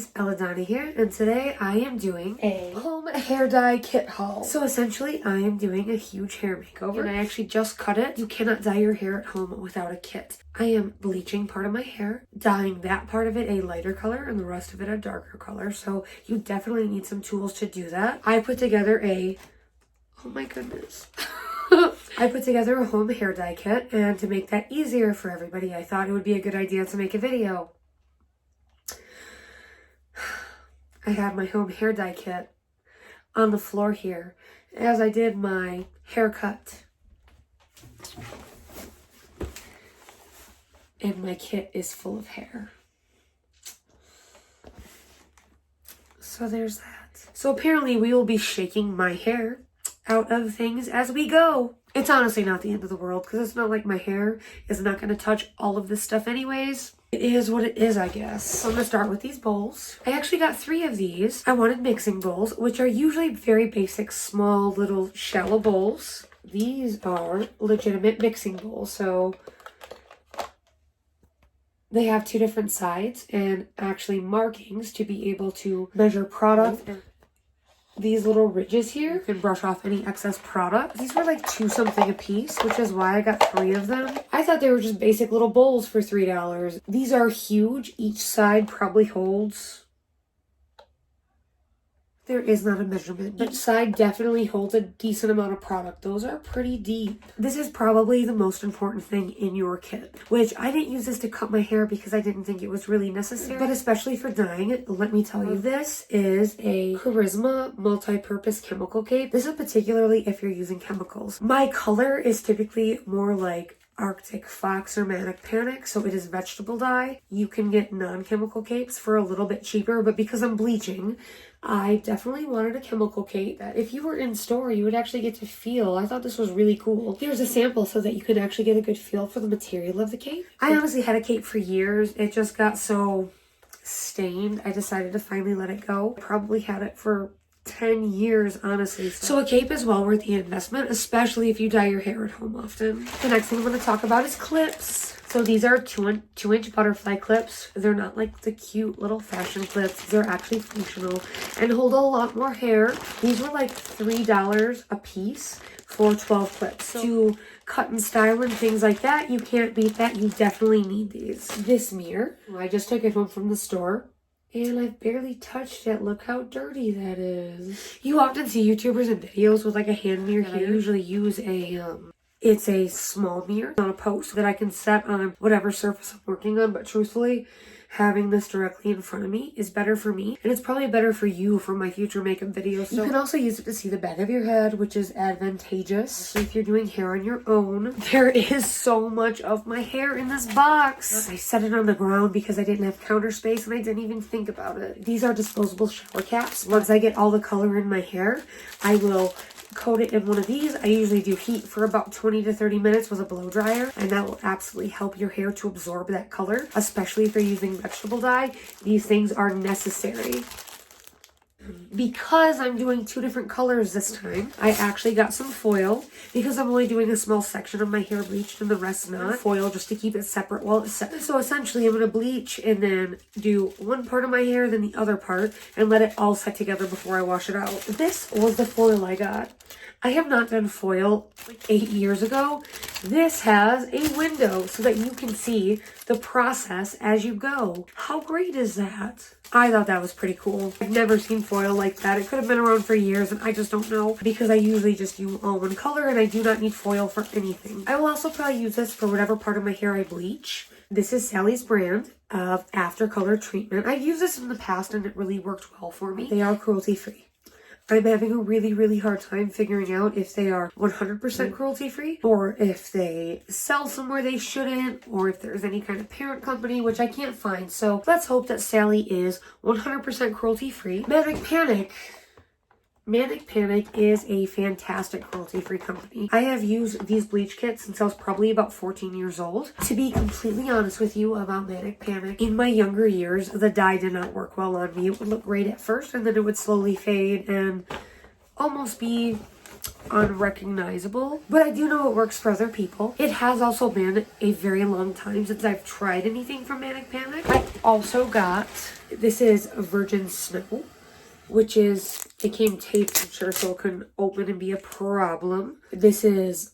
guys, Elledani here, and today I am doing a home hair dye kit haul. So essentially, I am doing a huge hair makeover, and I actually just cut it. You cannot dye your hair at home without a kit. I am bleaching part of my hair, dyeing that part of it a lighter color and the rest of it a darker color, so you definitely need some tools to do that. I put together a... oh my goodness. I put together a home hair dye kit, and to make that easier for everybody, I thought it would be a good idea to make a video. I had my home hair dye kit on the floor here as I did my haircut. And my kit is full of hair. So there's that. So apparently we will be shaking my hair out of things as we go. It's honestly not the end of the world because it's not like my hair is not going to touch all of this stuff anyways. It is what it is, I guess. So I'm going to start with these bowls. I actually got 3 of these. I wanted mixing bowls, which are usually very basic, small, little, shallow bowls. These are legitimate mixing bowls, so they have 2 different sides and actually markings to be able to measure product. These little ridges here, you can brush off any excess product. These were like $2 something a piece, which is why I got 3 of them. I thought they were just basic little bowls for $3. These are huge. Each side probably holds... there is not a measurement. Each side definitely holds a decent amount of product. Those are pretty deep. This is probably the most important thing in your kit, which I didn't use this to cut my hair because I didn't think it was really necessary. But especially for dyeing it, let me tell you, this is a Charisma multi-purpose chemical cape. This is particularly if you're using chemicals. My color is typically more like Arctic Fox or Manic Panic, so it is vegetable dye. You can get non-chemical capes for a little bit cheaper, but because I'm bleaching, I definitely wanted a chemical cape that if you were in store, you would actually get to feel. I thought this was really cool. Here's a sample so that you can actually get a good feel for the material of the cape. I honestly had a cape for years. It just got so stained, I decided to finally let it go. Probably had it for 10 years, honestly. So a cape is well worth the investment, especially if you dye your hair at home often. The next thing I'm going to talk about is clips. So these are 2-inch butterfly clips. They're not like the cute little fashion clips. They're actually functional and hold a lot more hair. These were like $3 a piece for 12 clips. So to cut and style and things like that, you can't beat that. You definitely need these. This mirror, I just took it home from the store. And I've barely touched it. Look how dirty that is. You often see YouTubers and videos with like a hand mirror here. I usually use it's a small mirror on a post that I can set on whatever surface I'm working on. But truthfully, having this directly in front of me is better for me. And it's probably better for you for my future makeup videos. So you can also use it to see the back of your head, which is advantageous. So if you're doing hair on your own, there is so much of my hair in this box. I set it on the ground because I didn't have counter space and I didn't even think about it. These are disposable shower caps. Once I get all the color in my hair, I will coat it in one of these. I usually do heat for about 20 to 30 minutes with a blow dryer, and that will absolutely help your hair to absorb that color, especially if you're using vegetable dye. These things are necessary. Because I'm doing 2 different colors this time, I actually got some foil because I'm only doing a small section of my hair bleached and the rest not. Foil just to keep it separate while it's set. So essentially I'm going to bleach and then do one part of my hair, then the other part, and let it all set together before I wash it out. This was the foil I got. I have not done foil like 8 years ago. This has a window so that you can see the process as you go. How great is that? I thought that was pretty cool. I've never seen foil like that. It could have been around for years and I just don't know because I usually just do all one color and I do not need foil for anything. I will also probably use this for whatever part of my hair I bleach. This is Sally's brand of After Color Treatment. I've used this in the past and it really worked well for me. They are cruelty free. I'm having a really hard time figuring out if they are 100% cruelty-free or if they sell somewhere they shouldn't or if there's any kind of parent company, which I can't find. So let's hope that Sally is 100% cruelty-free. Manic Panic is a fantastic cruelty-free company. I have used these bleach kits since I was probably about 14 years old. To be completely honest with you about Manic Panic, in my younger years, the dye did not work well on me. It would look great at first and then it would slowly fade and almost be unrecognizable, but I do know it works for other people. It has also been a very long time since I've tried anything from Manic Panic. I also got, this is Virgin Snow, which is, it came taped, I'm sure, so it couldn't open and be a problem. This is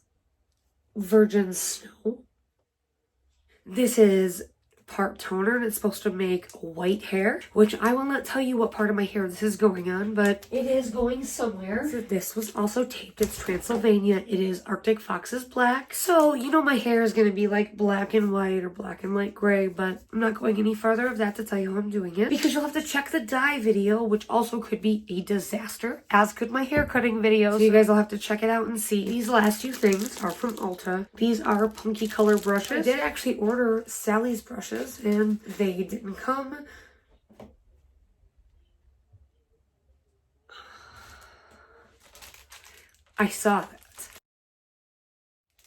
Virgin Snow. This is part toner, and it's supposed to make white hair, which I will not tell you what part of my hair this is going on, but it is going somewhere. So this was also taped. It's Transylvania. It is Arctic Fox's black. So, you know, my hair is going to be like black and white or black and light gray, but I'm not going any further of that to tell you how I'm doing it, because you'll have to check the dye video, which also could be a disaster, as could my hair cutting video. So you guys will have to check it out and see. These last two things are from Ulta. These are punky color brushes. I did actually order Sally's brushes, and they didn't come. I saw that.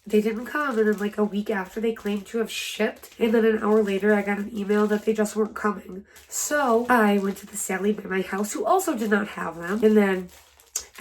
They didn't come, and then like a week after they claimed to have shipped, and then an hour later I got an email that they just weren't coming. So I went to the Sally by my house, who also did not have them,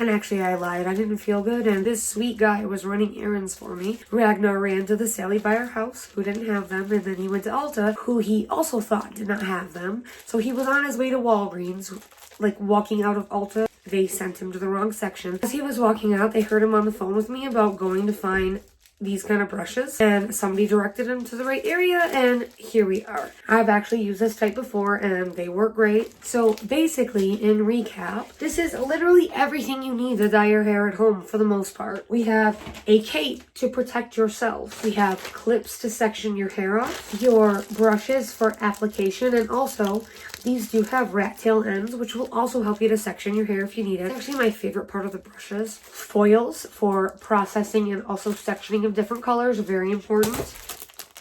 and actually I lied, I didn't feel good, and this sweet guy was running errands for me. Ragnar ran to the Sally by our house, who didn't have them, and then he went to Ulta, who he also thought did not have them. So he was on his way to Walgreens, like walking out of Ulta. They sent him to the wrong section. As he was walking out, they heard him on the phone with me about going to find these kind of brushes, and somebody directed him to the right area, and here we are. I've actually used this type before, and they work great. So basically, in recap, this is literally everything you need to dye your hair at home for the most part. We have a cape to protect yourself. We have clips to section your hair off, your brushes for application, and also these do have rat tail ends, which will also help you to section your hair if you need it. Actually, my favorite part of the brushes. Foils for processing and also sectioning of different colors, very important.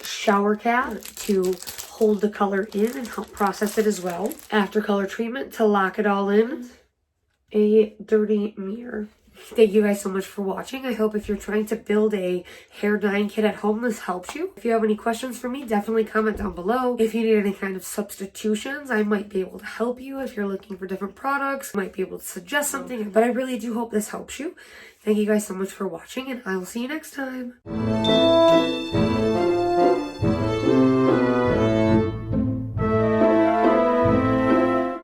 Shower cap to hold the color in and help process it as well. After color treatment to lock it all in. A dirty mirror. Thank you guys so much for watching. I hope if you're trying to build a hair dyeing kit at home, this helps you. If you have any questions for me, definitely comment down below. If you need any kind of substitutions, I might be able to help you. If you're looking for different products, I might be able to suggest something. But I really do hope this helps you. Thank you guys so much for watching, and I will see you next time.